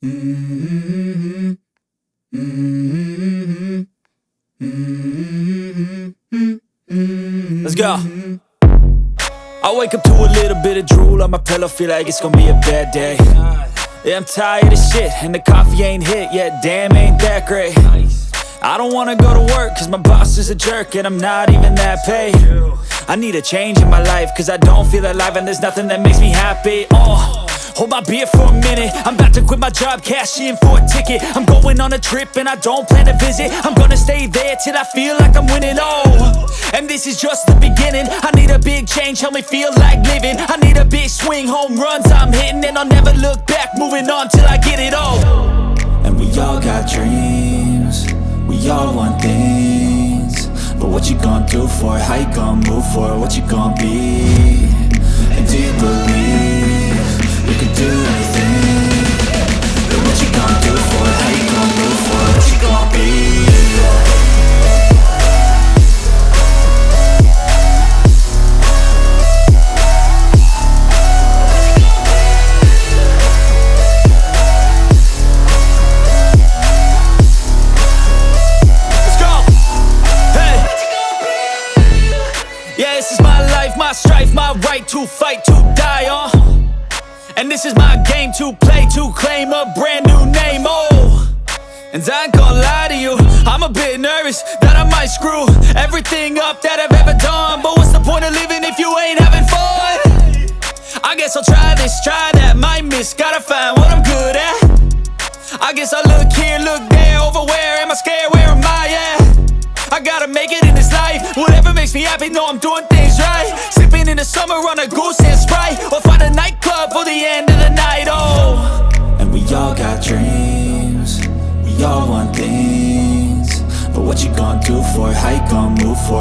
Mm-hmm. Mm-hmm. Mm-hmm. Let's go. I wake up to a little bit of drool on my pillow, feel like it's gonna be a bad day. Yeah, I'm tired of shit, and the coffee ain't hit yet, damn, ain't that great. I don't wanna go to work, cause my boss is a jerk, and I'm not even that paid. I need a change in my life, cause I don't feel alive, and there's nothing that makes me happy. Hold my beer for a minute, I'm about to quit my job, cash in for a ticket. I'm going on a trip and I don't plan to visit. I'm gonna stay there till I feel like I'm winning, and this is just the beginning. I need a big change, help me feel like living. I need a big swing, home runs I'm hitting, and I'll never look back, moving on till I get it all. And we all got dreams, we all want things, but what you gonna do for it? How you gonna move for it? What you gonna be? And do you believe you can do anything? But what you gonna do for it? How you gonna move for it? What you gonna be? Yeah, this is my life, my strife, my right to fight, to die on. And this is my game to play, to claim a brand new name, And I ain't gonna lie to you, I'm a bit nervous that I might screw everything up that I've ever done. But what's the point of living if you ain't having fun? I guess I'll try this, try that, might miss, gotta find what I'm good at. I guess I look here, look there, over where am I scared, where am I at? I gotta make it in this life, whatever makes me happy, know I'm doing things right. Sipping in the summer on a goose and Sprite, or find a nightclub for the end of the night, And we all got dreams, we all want things, but what you gonna do for it? How you gonna move for it?